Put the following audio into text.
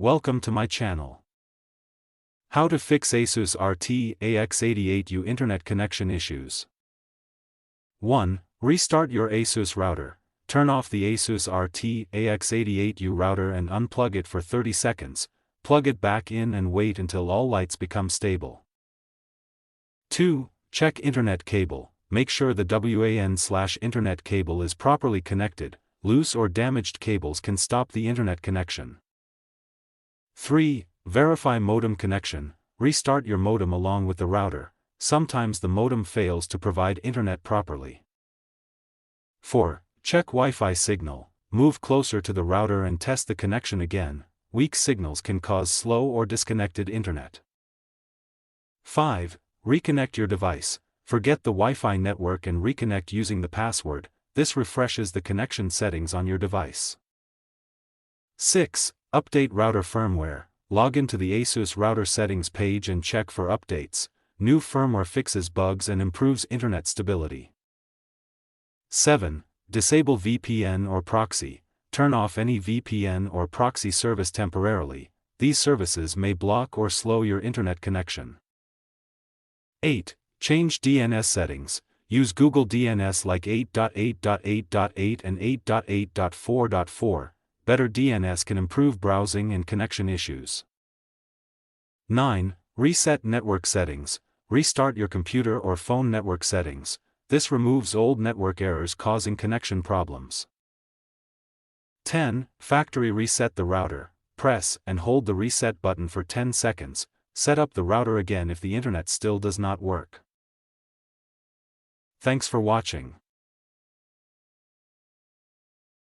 welcome to my channel. How to fix ASUS RT-AX88U internet connection issues. 1. Restart your ASUS router. Turn off the ASUS RT-AX88U router and unplug it for 30 seconds, plug it back in and wait until all lights become stable. 2. Check internet cable. Make sure the WAN/internet cable is properly connected. Loose or damaged cables can stop the internet connection. 3. Verify modem connection. Restart your modem along with the router. Sometimes the modem fails to provide internet properly. 4. Check Wi-Fi signal. Move closer to the router and test the connection again. Weak signals can cause slow or disconnected internet. 5. Reconnect your device. Forget the Wi-Fi network and reconnect using the password. This refreshes the connection settings on your device. 6. Update router firmware. Log into the ASUS router settings page and check for updates. New firmware fixes bugs and improves internet stability. 7. Disable VPN or proxy. Turn off any VPN or proxy service temporarily. These services may block or slow your internet connection. 8. Change DNS settings. Use Google DNS like 8.8.8.8 and 8.8.4.4. Better DNS can improve browsing and connection issues. 9. Reset network settings. Restart your computer or phone network settings. This removes old network errors causing connection problems. 10. Factory reset the router. Press and hold the reset button for 10 seconds. Set up the router again if the internet still does not work. Thanks for watching.